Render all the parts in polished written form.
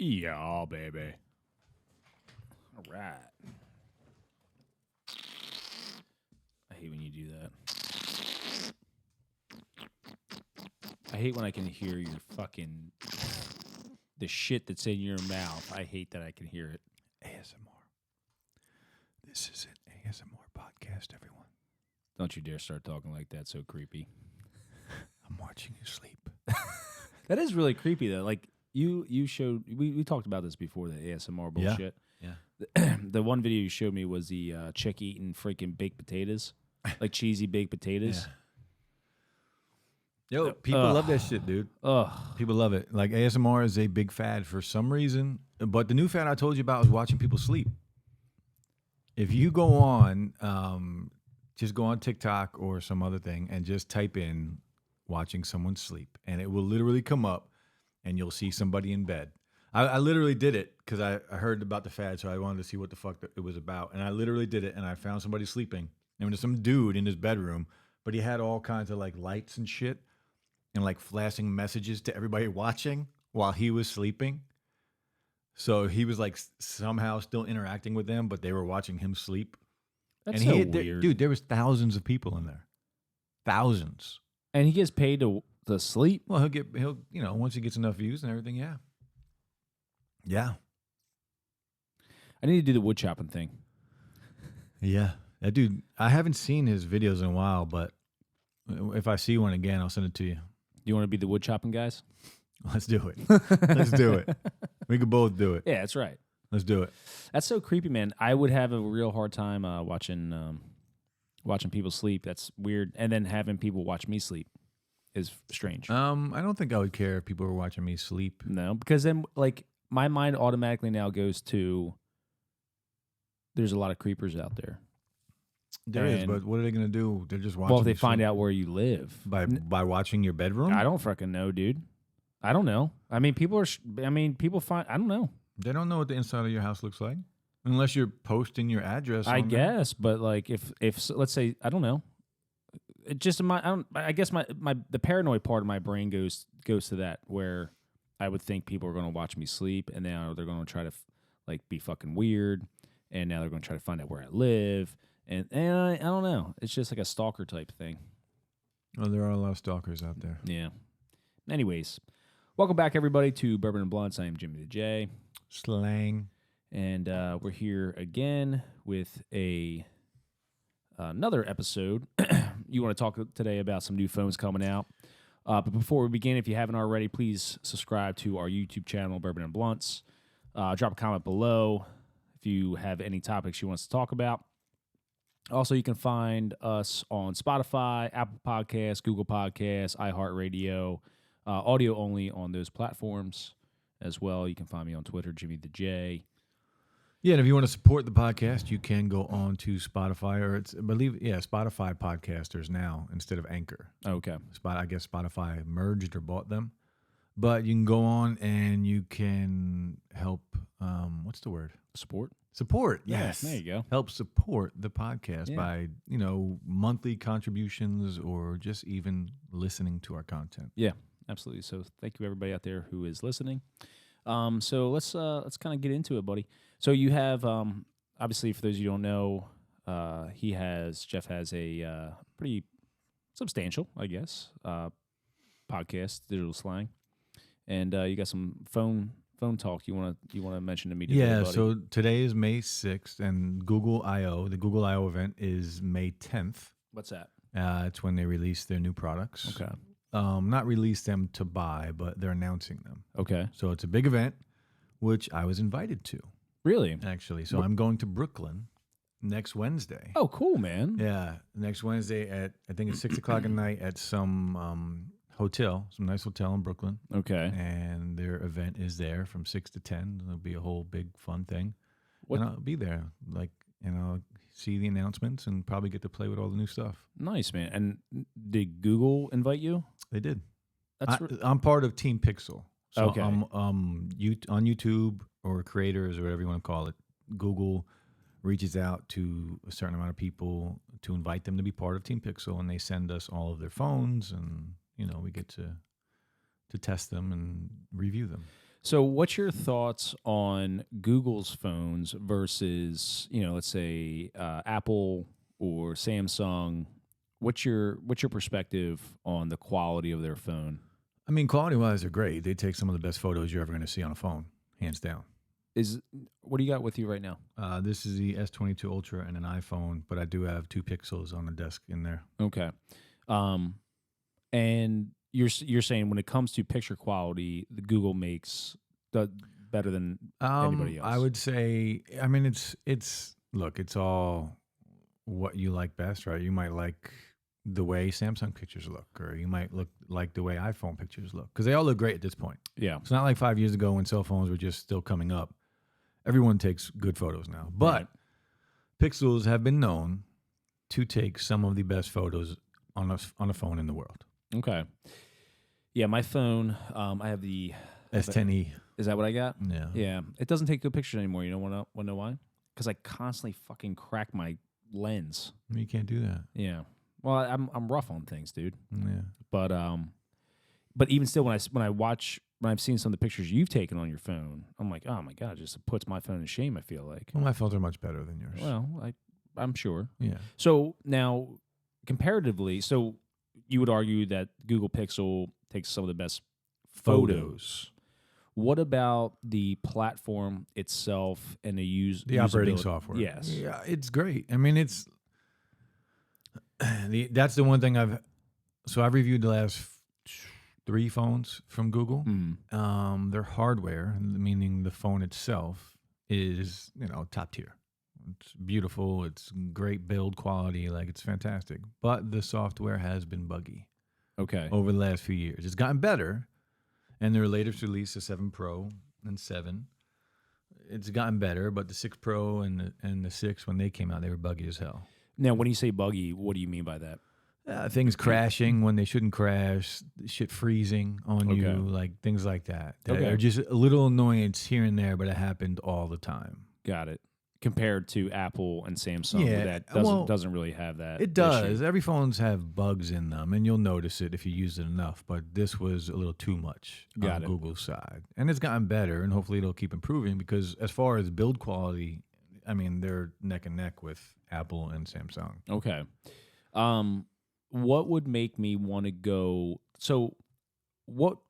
Yeah, baby. All right. I hate when you do that. I hate when I can hear your fucking... the shit that's in your mouth. I hate that I can hear it. ASMR. This is an ASMR podcast, everyone. Don't you dare start talking like that. So creepy. I'm watching you sleep. That is really creepy, though. Like, you showed... We talked about this before, the ASMR bullshit. Yeah. The one video you showed me was the chick eating freaking baked potatoes. Like cheesy baked potatoes. Yeah. Yo, people love that shit, dude. People love it. Like, ASMR is a big fad for some reason. But the new fad I told you about is watching people sleep. If you go on, just go on TikTok or some other thing and just type in watching someone sleep. And it will literally come up and you'll see somebody in bed. I literally did it because I heard about the fad, so I wanted to see what the fuck it was about. And I literally did it, and I found somebody sleeping. And there's some dude in his bedroom, but he had all kinds of like lights and shit and like flashing messages to everybody watching while he was sleeping. So he was like somehow still interacting with them, but they were watching him sleep. That's and so weird. Dude, there was thousands of people in there. Thousands. And he gets paid to sleep? Well, he'll once he gets enough views and everything, yeah. Yeah. I need to do the wood chopping thing. Yeah. That dude, I haven't seen his videos in a while, but if I see one again, I'll send it to you. You want to be the wood chopping guys? Let's do it. Let's do it. We could both do it. Yeah, that's right. Let's do it. That's so creepy, man. I would have a real hard time watching people sleep. That's weird. And then having people watch me sleep is strange. I don't think I would care if people were watching me sleep. No, because then like my mind automatically now goes to there's a lot of creepers out there. There is, but what are they going to do? They're just watching. Well, if they find out where you live by watching your bedroom. I don't fucking know, dude. I don't know. I mean, people find. I don't know. They don't know what the inside of your house looks like unless you're posting your address. I guess, but like if let's say I don't know. It just I guess the paranoid part of my brain goes to that where I would think people are going to watch me sleep, and now they're going to try to like be fucking weird, and now they're going to try to find out where I live, and I don't know. It's just like a stalker type thing. Oh, there are a lot of stalkers out there. Yeah. Anyways, welcome back everybody to Bourbon and Blunts. I am Jimmy the J. Slang, and we're here again with another episode. You want to talk today about some new phones coming out. But before we begin, if you haven't already, please subscribe to our YouTube channel, Bourbon and Blunts. Drop a comment below if you have any topics you want us to talk about. Also, you can find us on Spotify, Apple Podcasts, Google Podcasts, iHeartRadio, audio only on those platforms as well. You can find me on Twitter, Jimmy the J. Yeah, and if you want to support the podcast, you can go on to Spotify, or Spotify podcasters now instead of Anchor. Okay. I guess Spotify merged or bought them. But you can go on and you can help, what's the word? Support, yes. Yeah, there you go. Help support the podcast by, monthly contributions or just even listening to our content. Yeah, absolutely. So thank you everybody out there who is listening. So let's kind of get into it, buddy. So you have, obviously, for those of you who don't know, Jeff has a pretty substantial, I guess, podcast, Digital Slang, and you got some phone talk you want to mention to me today, yeah, buddy. So today is May 6th, and Google I/O, the Google I/O event is May 10th. What's that? It's when they release their new products. Okay. Not release them to buy, but they're announcing them. Okay. So it's a big event, which I was invited to. Really? Actually. So I'm going to Brooklyn next Wednesday. Oh, cool, man. Yeah. Next Wednesday at, I think it's 6 o'clock at night at some hotel, some nice hotel in Brooklyn. Okay. And their event is there from 6 to 10. It'll be a whole big fun thing. And I'll be there, see the announcements and probably get to play with all the new stuff. Nice, man. And did Google invite you? They did. I'm part of Team Pixel. So okay. I'm on YouTube or creators or whatever you want to call it. Google reaches out to a certain amount of people to invite them to be part of Team Pixel, and they send us all of their phones, and we get to test them and review them. So, what's your thoughts on Google's phones versus, let's say Apple or Samsung? What's your perspective on the quality of their phone? I mean, quality-wise, they're great. They take some of the best photos you're ever going to see on a phone, hands down. What do you got with you right now? This is the S22 Ultra and an iPhone, but I do have 2 Pixels on the desk in there. Okay, and you're saying when it comes to picture quality, the Google makes the better than anybody else. I would say, I mean, look, it's all what you like best, right? You might like the way Samsung pictures look, or you might like the way iPhone pictures look, because they all look great at this point. Yeah, it's not like 5 years ago when cell phones were just still coming up. Everyone takes good photos now, but Right. Pixels have been known to take some of the best photos on a phone in the world. Okay. Yeah, my phone. I have the S10e. Is that what I got? Yeah. Yeah. It doesn't take good pictures anymore. You don't want to know why? Because I constantly fucking crack my lens. You can't do that. Yeah. Well, I'm rough on things, dude. Yeah. But even still, when I've seen some of the pictures you've taken on your phone, I'm like, oh my god, it just puts my phone to shame. I feel like. Well, my phones are much better than yours. Well, I'm sure. Yeah. So now, comparatively, so you would argue that Google Pixel takes some of the best photos. What about the platform itself and the operating usability? software? Yes. Yeah, it's great. I mean, that's the one thing I've reviewed the last 3 phones from Google. Their hardware, meaning the phone itself, is top tier. It's beautiful. It's great build quality. Like, it's fantastic. But the software has been buggy. Okay. Over the last few years, it's gotten better. And their latest release, the 7 Pro and 7, it's gotten better. But the 6 Pro and the 6, when they came out, they were buggy as hell. Now, when you say buggy, what do you mean by that? Things crashing when they shouldn't crash, shit freezing on you, like things like that. They're just a little annoyance here and there, but it happened all the time. Got it. Compared to Apple and Samsung, that doesn't really have that. It does. issue. Every phones have bugs in them, and you'll notice it if you use it enough. But this was a little too much on Google's side, and it's gotten better, and hopefully it'll keep improving. Because as far as build quality, I mean, they're neck and neck with Apple and Samsung. Okay. What would make me want to go? So,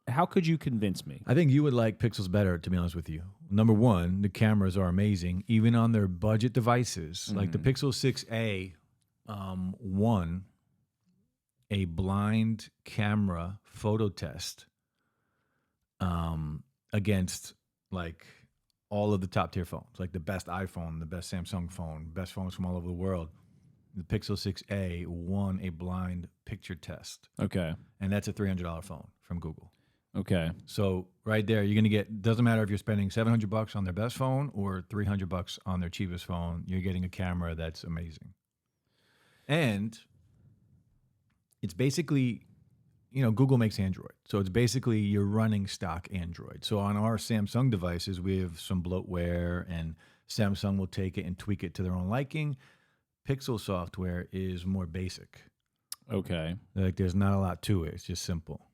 how could you convince me? I think you would like Pixels better, to be honest with you. Number one, the cameras are amazing, even on their budget devices. Like the Pixel 6a won a blind camera photo test against like all of the top tier phones, like the best iPhone, the best Samsung phone, best phones from all over the world. The Pixel 6a won a blind picture test. Okay. And that's a $300 phone from Google. Okay. So right there, you're going to get, doesn't matter if you're spending $700 on their best phone or $300 on their cheapest phone, you're getting a camera that's amazing. And it's basically, Google makes Android. So it's basically you're running stock Android. So on our Samsung devices, we have some bloatware, and Samsung will take it and tweak it to their own liking. Pixel software is more basic. Okay. Like, there's not a lot to it. It's just simple.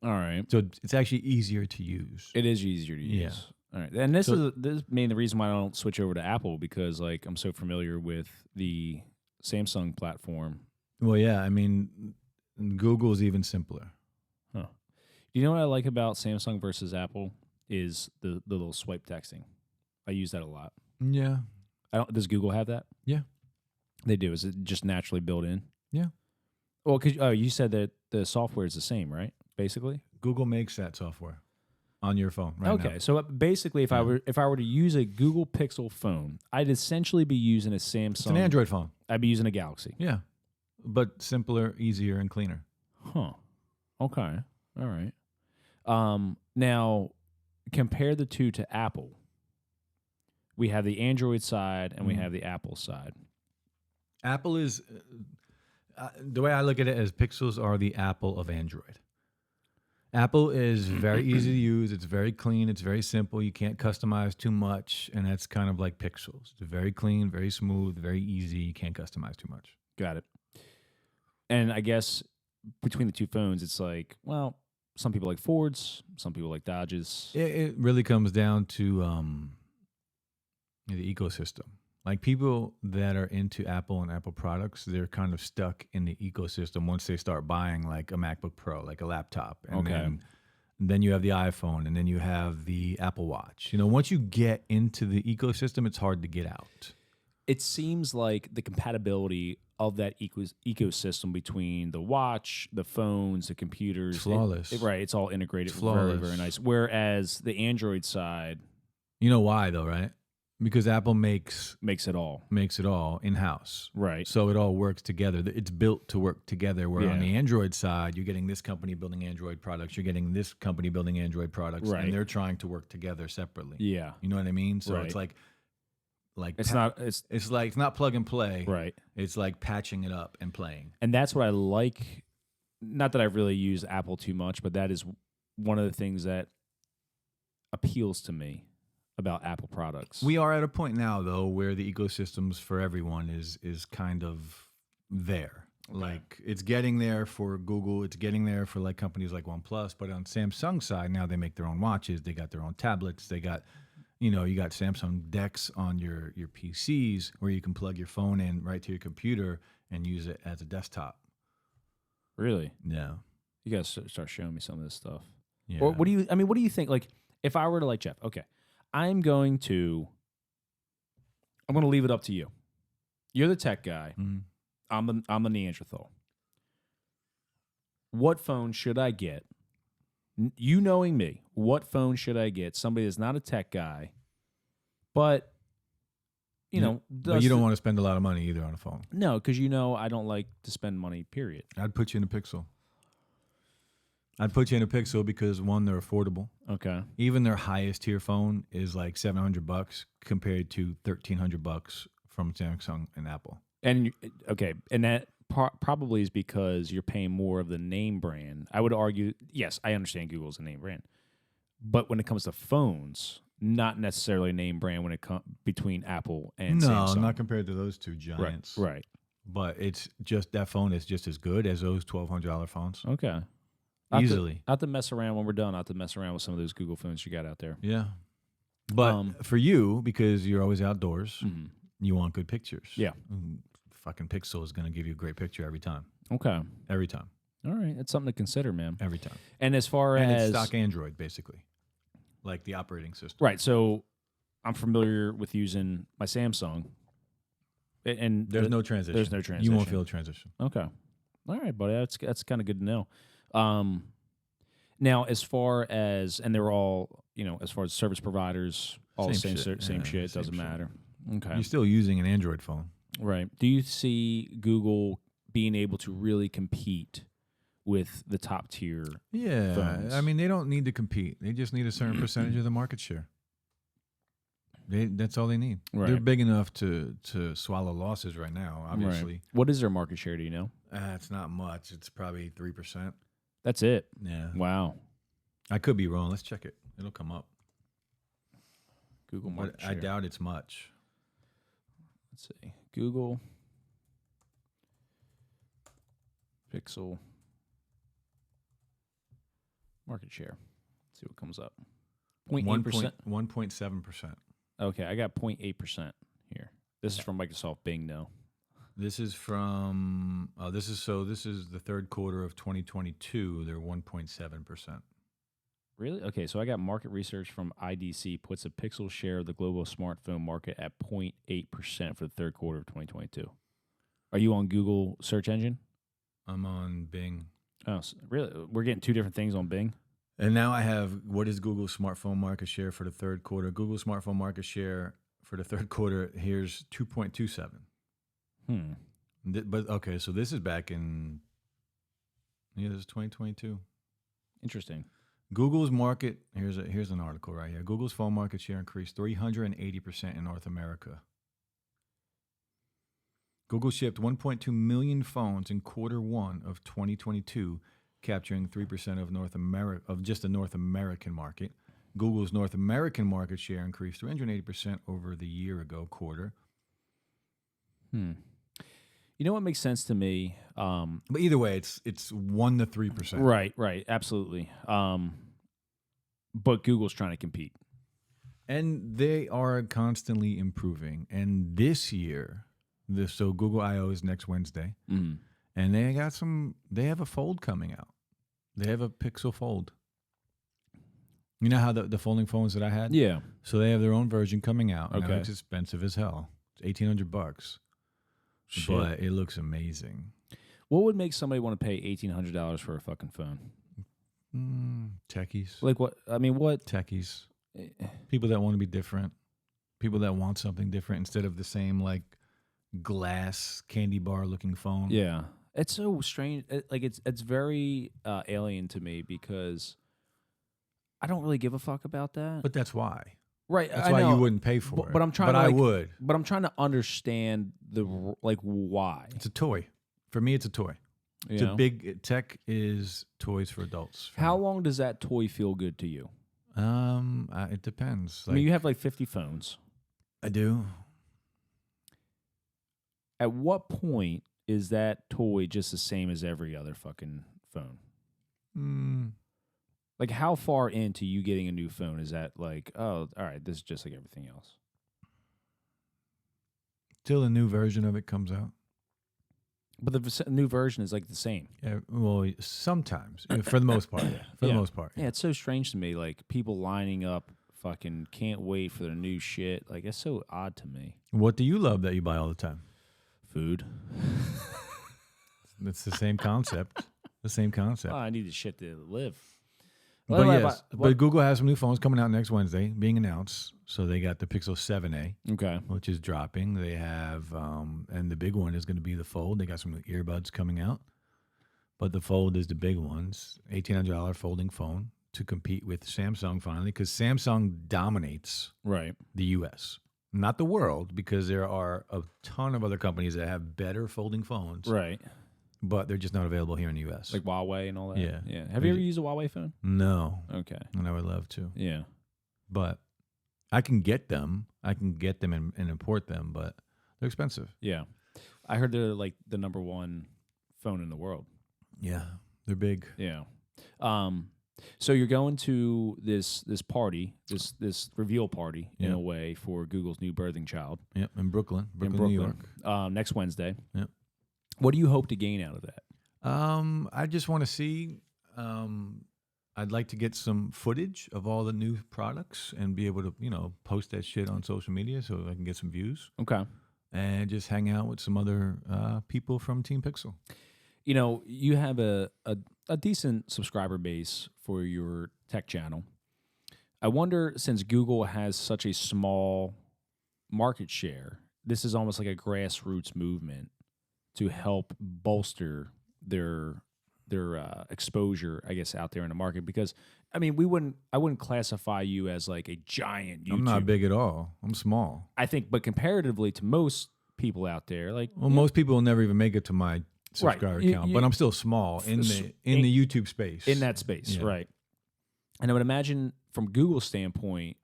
All right. So it's actually easier to use. It is easier to use. Yeah. All right. And this is mainly the reason why I don't switch over to Apple, because like I'm so familiar with the Samsung platform. Well, yeah. I mean, Google is even simpler. Huh. Do you know what I like about Samsung versus Apple is the little swipe texting. I use that a lot. Yeah. Does Google have that? Yeah. They do. Is it just naturally built in? Yeah. Well, you said that the software is the same, right? Basically, Google makes that software on your phone right now. Okay, so basically, if I were to use a Google Pixel phone, I'd essentially be using a Samsung. It's an Android phone. I'd be using a Galaxy. Yeah, but simpler, easier, and cleaner. Huh. Okay. All right. Now, compare the two to Apple. We have the Android side and we have the Apple side. Apple is the way I look at it as Pixels are the Apple of Android. Apple is very easy to use. It's very clean. It's very simple. You can't customize too much, and that's kind of like Pixels. It's very clean, very smooth, very easy. You can't customize too much. Got it. And I guess between the two phones, it's like, well, some people like Fords, some people like Dodges. It really comes down to the ecosystem. Like people that are into Apple and Apple products, they're kind of stuck in the ecosystem once they start buying like a MacBook Pro, like a laptop. And then you have the iPhone, and then you have the Apple Watch. You know, once you get into the ecosystem, it's hard to get out. It seems like the compatibility of that ecosystem between the watch, the phones, the computers. It's flawless. Right. It's all integrated. It's flawless. Very, very nice. Whereas the Android side. You know why, though, right? Because Apple makes it all in-house. Right. So it all works together. It's built to work together. Where on the Android side, you're getting this company building Android products. You're getting this company building Android products. Right. And they're trying to work together separately. Yeah. You know what I mean? So it's like it's not plug and play. Right. It's like patching it up and playing. And that's what I like. Not that I really use Apple too much, but that is one of the things that appeals to me about Apple products. We are at a point now, though, where the ecosystems for everyone is kind of there. Okay. Like it's getting there for Google. It's getting there for like companies like OnePlus. But on Samsung's side, now they make their own watches. They got their own tablets. They got, you got Samsung decks on your PCs where you can plug your phone in right to your computer and use it as a desktop. Really? Yeah. You guys start showing me some of this stuff. Yeah. Or what do you think? Like, if I were to like Jeff, okay, I'm going to leave it up to you. You're the tech guy. Mm-hmm. I'm the Neanderthal. What phone should I get? You knowing me, what phone should I get? Somebody that's not a tech guy, but but you don't want to spend a lot of money either on a phone. No, because I don't like to spend money. Period. I'd put you in a Pixel. Because one, they're affordable. Okay. Even their highest tier phone is like $700 compared to $1,300 from Samsung and Apple. And that probably is because you're paying more of the name brand. I would argue, yes, I understand Google's a name brand, but when it comes to phones, not necessarily a name brand when it comes between Apple and Samsung. No, not compared to those two giants. Right. But it's just that phone is just as good as those $1,200 phones. Okay. Easily. Not to mess around when we're done. Not to mess around with some of those Google phones you got out there. Yeah. But for you, because you're always outdoors, you want good pictures. Yeah. Fucking Pixel is going to give you a great picture every time. Okay. Every time. All right. That's something to consider, man. Every time. And as far as... it's stock Android, basically. Like the operating system. Right. So I'm familiar with using my Samsung. And there's no transition. There's no transition. You won't feel a transition. Okay. All right, buddy. That's kind of good to know. Now, as far as, and they're all, as far as service providers, all same shit. It doesn't matter. Okay. You're still using an Android phone. Right. Do you see Google being able to really compete with the top tier phones? I mean, they don't need to compete. They just need a certain percentage of the market share. That's all they need. Right. They're big enough to swallow losses right now, obviously. Right. What is their market share, do you know? It's not much. It's probably 3%. That's it? Yeah. Wow. I could be wrong. Let's check it. It'll come up. Google market share. I doubt it's much. Let's see. Google Pixel market share. Let's see what comes up. 0.8%. 1.7%. Okay, I got 0.8% here. This is from Microsoft Bing, though. This is from this is the third quarter of 2022. They're 1.7%. Really? Okay, so I got market research from IDC puts a Pixel share of the global smartphone market at 0.8% for the third quarter of 2022. Are you on Google search engine? I'm on Bing. Oh, really? We're getting two different things on Bing? And now I have, what is Google's smartphone market share for the third quarter? Google smartphone market share for the third quarter, here's 2.27. But okay, so this is back in, this is 2022. Interesting. Google's market, here's an article right here. Google's phone market share increased 380% in North America. Google shipped 1.2 million phones in quarter one of 2022, capturing 3% of just the North American market. Google's North American market share increased 380% over the year ago quarter. You know what makes sense to me? But either way, it's 1 to 3%. Right, absolutely. But Google's trying to compete. And they are constantly improving. And this year, so Google I/O is next Wednesday, and they have a Fold coming out. They have a Pixel Fold. You know how the folding phones that I had? Yeah. So they have their own version coming out. Okay. Now it's expensive as hell. It's $1,800. Shit. But it looks amazing. What would make somebody want to pay $1,800 for a fucking phone? Techies. Like what? I mean, what? Techies. People that want to be different. People that want something different instead of the same like glass candy bar looking phone. Yeah, it's so strange. It's very alien to me because I don't really give a fuck about that. But that's why. Right. That's why you wouldn't pay for it. But I'm trying. But I would. But I'm trying to understand why. It's a toy. For me, it's a toy. It's a big tech is toys for adults. How long does that toy feel good to you? It depends. I mean, you have like 50 phones. I do. At what point is that toy just the same as every other fucking phone? Like, how far into you getting a new phone is that like, oh, all right, this is just like everything else? Till a new version of it comes out. But the new version is like the same. Yeah, well, sometimes. For the most part, yeah. For the most part. Yeah, it's so strange to me. Like, people lining up fucking can't wait for their new shit. Like, it's so odd to me. What do you love that you buy all the time? Food. It's the same concept. The same concept. Oh, I need the shit to live. But yes, but Google has some new phones coming out next Wednesday, being announced. So they got the Pixel 7a, okay, which is dropping. They have, and the big one is going to be the Fold. They got some new earbuds coming out, but the Fold is the big ones. $1,800 folding phone to compete with Samsung finally, because Samsung dominates the U.S., not the world, because there are a ton of other companies that have better folding phones, right? But they're just not available here in the U.S. Like Huawei and all that. Yeah. Have you ever used a Huawei phone? No. Okay. And I would love to. Yeah. But I can get them. And import them, but they're expensive. Yeah. I heard they're like the number one phone in the world. Yeah. They're big. Yeah. So you're going to this party, this reveal party in a way for Google's new birthing child. Yep. In Brooklyn, New York. Next Wednesday. Yep. What do you hope to gain out of that? I just want to see. I'd like to get some footage of all the new products and be able to, post that shit on social media so I can get some views. Okay. And just hang out with some other people from Team Pixel. You have a decent subscriber base for your tech channel. I wonder, since Google has such a small market share, this is almost like a grassroots movement to help bolster their exposure, I guess, out there in the market. Because I mean, I wouldn't classify you as like a giant YouTuber. I'm not big at all. I'm small. I think, but comparatively to most people out there, most people will never even make it to my subscriber count, but I'm still small in the YouTube space. In that space, right? And I would imagine from Google's standpoint,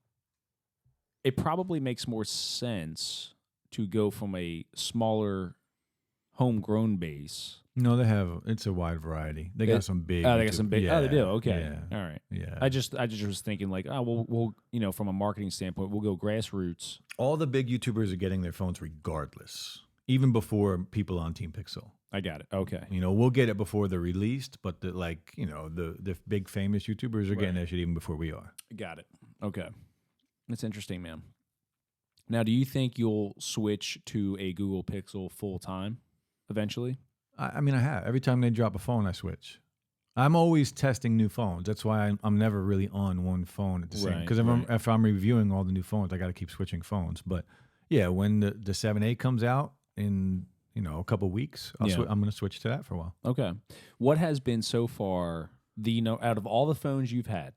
it probably makes more sense to go from a smaller homegrown base. No, it's a wide variety. They got some big. Oh, they got some big. Yeah, oh, they do. Okay. Yeah. All right. Yeah. I just was thinking like, we'll from a marketing standpoint, we'll go grassroots. All the big YouTubers are getting their phones regardless, even before people on Team Pixel. I got it. Okay. We'll get it before they're released, but the big famous YouTubers are getting that shit even before we are. Got it. Okay. That's interesting, man. Now, do you think you'll switch to a Google Pixel full time eventually? I mean, I have. Every time they drop a phone, I switch. I'm always testing new phones. That's why I'm never really on one phone at the same. Because if I'm reviewing all the new phones, I got to keep switching phones. But yeah, when the 7a comes out in a couple of weeks, I'm going to switch to that for a while. Okay. What has been so far out of all the phones you've had,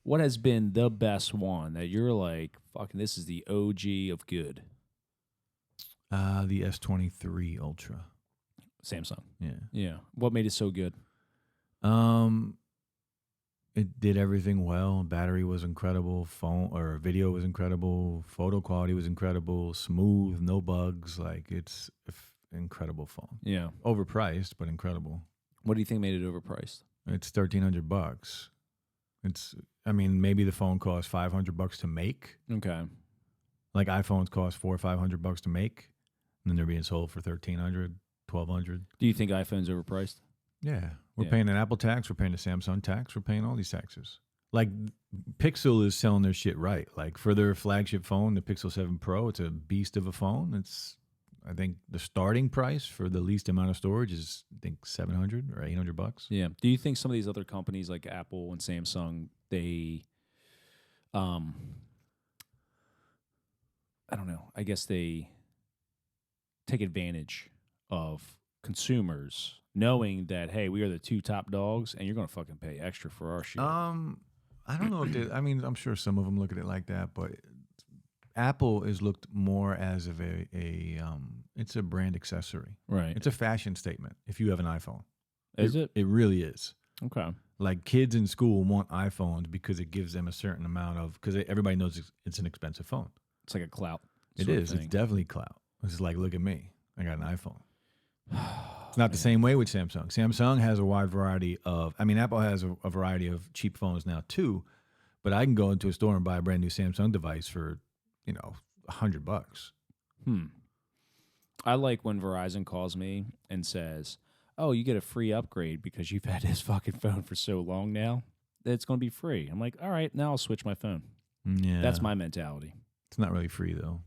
what has been the best one that you're like, fucking, this is the OG of good? The S23 Ultra. Samsung. Yeah. Yeah. What made it so good? It did everything well. Battery was incredible. Video was incredible. Photo quality was incredible. Smooth, no bugs. Like incredible phone. Yeah. Overpriced, but incredible. What do you think made it overpriced? It's $1,300. I mean, maybe the phone costs $500 to make. Okay. Like iPhones cost $400 or $500 to make, and then they're being sold for $1,300, $1,200. Do you think iPhone's overpriced? Yeah, we're paying an Apple tax. We're paying a Samsung tax. We're paying all these taxes. Like Pixel is selling their shit right. Like for their flagship phone, the Pixel 7 Pro, it's a beast of a phone. I think the starting price for the least amount of storage is $700 or $800. Yeah. Do you think some of these other companies like Apple and Samsung, they, I don't know. I guess they take advantage of consumers knowing that, hey, we are the two top dogs and you're going to fucking pay extra for our shit. I don't know if I'm sure some of them look at it like that, but Apple is looked more as of it's a brand accessory. Right. It's a fashion statement if you have an iPhone. Is it? It really is. Okay. Like kids in school want iPhones because it gives them a certain amount of, because everybody knows it's an expensive phone. It's like a clout. It is. It's definitely clout. It's like, look at me. I got an iPhone. It's not the same way with Samsung. Samsung has a wide variety of, Apple has a variety of cheap phones now too, but I can go into a store and buy a brand new Samsung device for, $100. I like when Verizon calls me and says, oh, you get a free upgrade because you've had this fucking phone for so long now that it's going to be free. I'm like, all right, now I'll switch my phone. Yeah. That's my mentality. It's not really free though.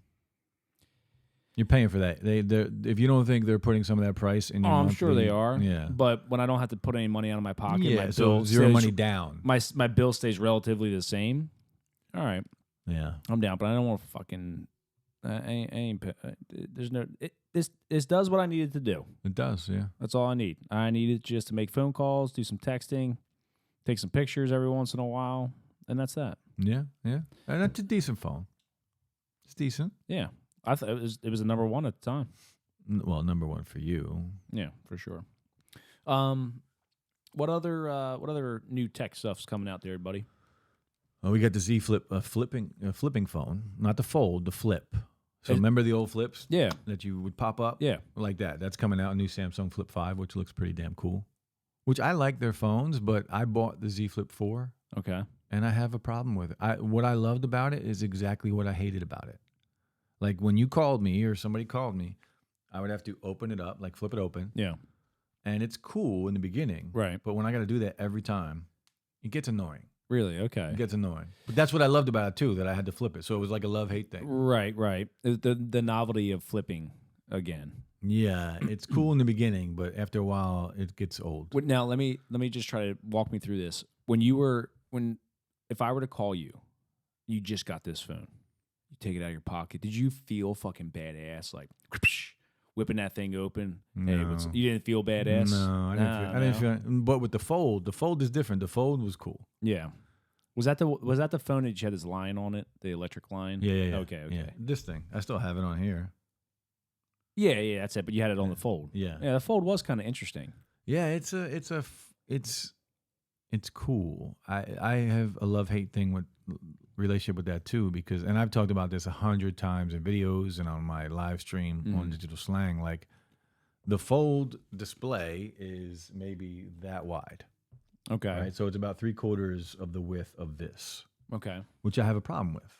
You're paying for that. If you don't think they're putting some of that price in your I'm monthly, sure they are. Yeah. But when I don't have to put any money out of my pocket, my so bill zero stays, money down. My bill stays relatively the same. All right. Yeah. I'm down, but I don't want to fucking. There's no. This does what I needed to do. It does, yeah. That's all I need. I needed just to make phone calls, do some texting, take some pictures every once in a while, and that's that. Yeah, yeah. And that's a decent phone. It's decent. Yeah, I thought it was a number one at the time. Well, number one for you. Yeah, for sure. What other new tech stuff's coming out there, buddy? Oh, we got the Z Flip, flipping phone, not the fold, the flip. So remember the old flips? Yeah. That you would pop up? Yeah. Like that. That's coming out, a new Samsung Flip 5, which looks pretty damn cool. Which I like their phones, but I bought the Z Flip 4. Okay. And I have a problem with it. What I loved about it is exactly what I hated about it. Like when you called me or somebody called me, I would have to open it up, like flip it open. Yeah. And it's cool in the beginning. Right. But when I got to do that every time, it gets annoying. Really? Okay. It gets annoying. But that's what I loved about it too, that I had to flip it. So it was like a love-hate thing. Right. The novelty of flipping again. Yeah, it's cool in the beginning, but after a while, it gets old. Now let me just try to walk me through this. If I were to call you, you just got this phone, you take it out of your pocket. Did you feel fucking badass, like whipping that thing open? No. Hey, you didn't feel badass? No, I didn't feel. But with the fold is different. The fold was cool. Yeah. Was that the phone that you had this line on it, the electric line? Yeah. Okay. Yeah. This thing, I still have it on here. Yeah, that's it. But you had it on the fold. Yeah. The fold was kind of interesting. Yeah, it's cool. I have a love-hate thing with relationship with that too, because, and I've talked about this 100 times in videos and on my live stream on Digital Slang. Like the fold display is maybe that wide. Okay. Right. So it's about 3/4 of the width of this. Okay. Which I have a problem with,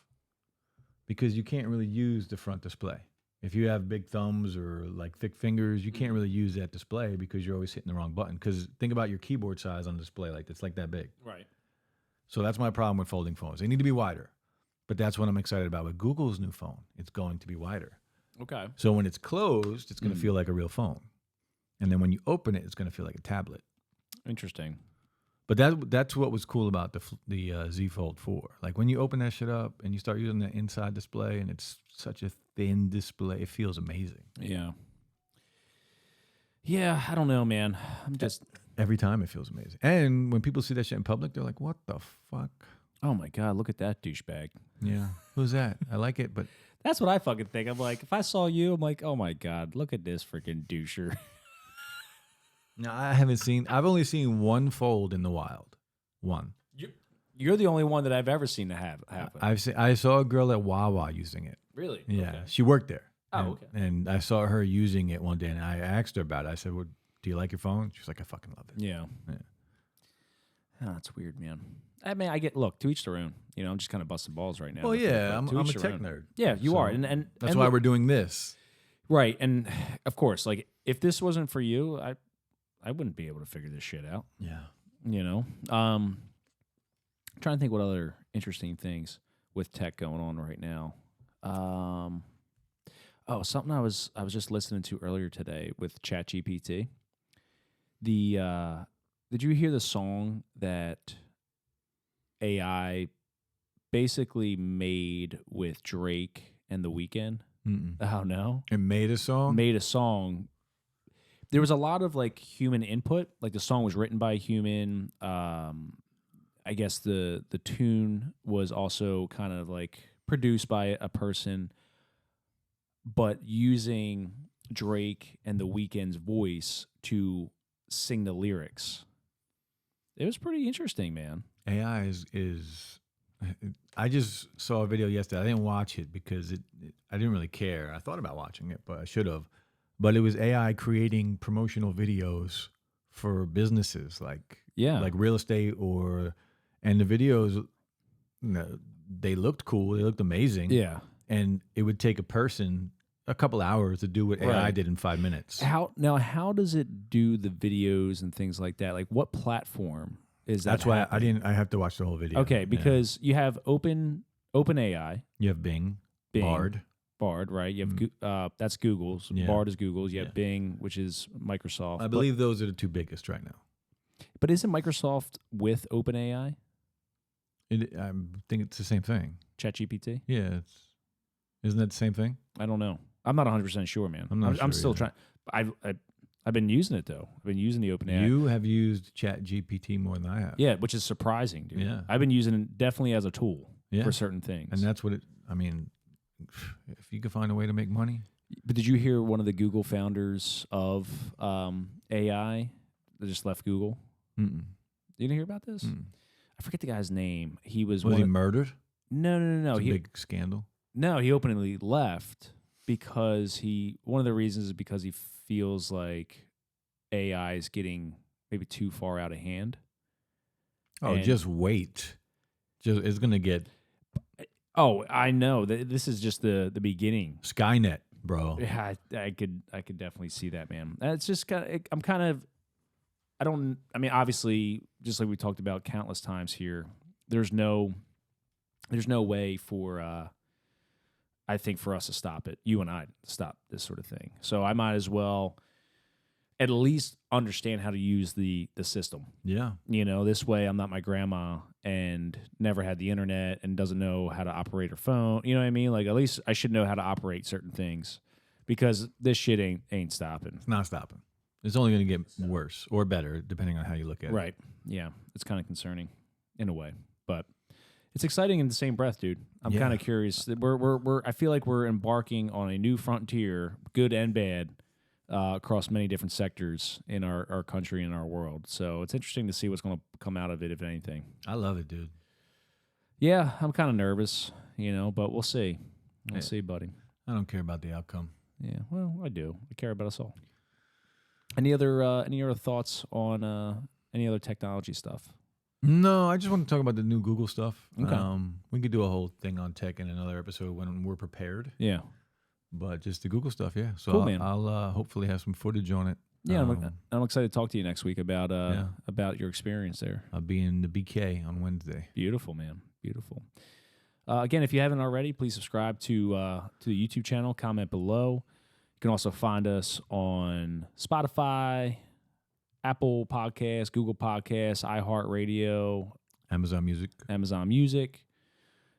because you can't really use the front display. If you have big thumbs or like thick fingers, you can't really use that display because you're always hitting the wrong button. Because think about your keyboard size on display, like it's like that big. Right. So that's my problem with folding phones. They need to be wider. But that's what I'm excited about with Google's new phone. It's going to be wider. Okay. So when it's closed, it's going to feel like a real phone. And then when you open it, it's going to feel like a tablet. Interesting. But that's what was cool about the Z Fold 4. Like when you open that shit up and you start using the inside display and it's such a thin display, it feels amazing. Yeah. Yeah, I don't know, man. I'm just... Every time it feels amazing. And when people see that shit in public, they're like, what the fuck? Oh my God, look at that douchebag. Yeah. Who's that? I like it, but... That's what I fucking think. I'm like, if I saw you, I'm like, oh my God, look at this freaking doucher. No, I've only seen one fold in the wild. One. You're the only one that I've ever seen to have happen. I saw a girl at Wawa using it. Really? Yeah. Okay. She worked there. Okay. And I saw her using it one day, and I asked her about it. I said, "Well, do you like your phone?" She's like, "I fucking love it." Yeah. Yeah. Oh, that's weird, man. I mean, look, to each their own. You know, I'm just kind of busting balls right now. Well, with it, yeah, but I'm to a each their tech own. nerd. Yeah, you So are, and that's and why look, we're doing this. right. And of course, like if this wasn't for you, I wouldn't be able to figure this shit out. Yeah. You know, trying to think what other interesting things with tech going on right now. Oh, something I was just listening to earlier today with ChatGPT. Did you hear the song that AI basically made with Drake and The Weeknd? Mm-mm. Oh no, It made a song. made a song. There was a lot of like human input. Like the song was written by a human. I guess the tune was also kind of like produced by a person, but using Drake and The Weeknd's voice to sing the lyrics. It was pretty interesting, man. AI is. I just saw a video yesterday. I didn't watch it because I didn't really care. I thought about watching it, but I should have. But it was AI creating promotional videos for businesses like real estate and the videos. They looked cool. They looked amazing. Yeah. And it would take a person a couple hours to do what AI Right. did in 5 minutes. How does it do the videos and things like that? Like what platform is that? That's why happening? I have to watch the whole video. Okay, Yeah. because you have OpenAI, You have Bing, Bing, Bard, right? You have that's Google's. Yeah. Bard is Google's. You have Yeah. Bing, which is Microsoft. I believe those are the two biggest right now. But isn't Microsoft with OpenAI, I think it's the same thing. ChatGPT? Yeah, isn't that the same thing? I don't know. I'm not 100% sure, man. I'm not I'm sure still either. trying. I've been using it though. I've been using the OpenAI. You have used ChatGPT more than I have. Yeah, which is surprising, dude. Yeah. I've been using it definitely as a tool Yeah. for certain things. And that's what I mean, if you could find a way to make money. But did you hear one of the Google founders of AI that just left Google? Mm-mm. You didn't hear about this? Mm. I forget the guy's name. He was Was he murdered? No. It's a He big scandal. No, he openly left because one of the reasons is because he feels like AI is getting maybe too far out of hand. Oh, And- just wait. It's gonna get Oh, I know. This is just the beginning. Skynet, bro. Yeah, I could definitely see that, man. It's just I mean, obviously, just like we talked about countless times here, there's no way for I think for us to stop it. You and I to stop this sort of thing. So I might as well at least understand how to use the system. Yeah. You know, this way I'm not my grandma and never had the internet and doesn't know how to operate her phone. You know what I mean? Like at least I should know how to operate certain things because this shit ain't stopping. It's not stopping. It's only going to get worse or better depending on how you look at it. Right. Yeah. It's kind of concerning in a way, but it's exciting in the same breath, dude. I'm Yeah. kind of curious. I feel like we're embarking on a new frontier, good and bad, across many different sectors in our country and our world. So it's interesting to see what's going to come out of it, if anything. I love it, dude. Yeah, I'm kind of nervous, but we'll see. We'll Yeah. see, buddy. I don't care about the outcome. Yeah, well, I do. I care about us all. Any other thoughts on any other technology stuff? No, I just want to talk about the new Google stuff. Okay. We could do a whole thing on tech in another episode when we're prepared. Yeah. But just the Google stuff, yeah. So Cool, I'll, man. I'll hopefully have some footage on it. Yeah, I'm excited to talk to you next week about your experience there. I'll be in the BK on Wednesday. Beautiful, man. Beautiful. Again, if you haven't already, please subscribe to the YouTube channel. Comment below. You can also find us on Spotify, Apple Podcasts, Google Podcasts, iHeartRadio, Amazon Music. Amazon Music.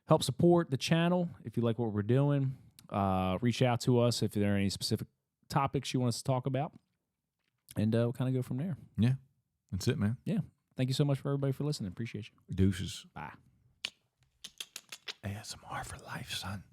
Help support the channel if you like what we're doing. Reach out to us if there are any specific topics you want us to talk about. And we'll kind of go from there. Yeah, that's it, man. Yeah. Thank you so much for everybody for listening. Appreciate you. Deuces. Bye. ASMR for life, son.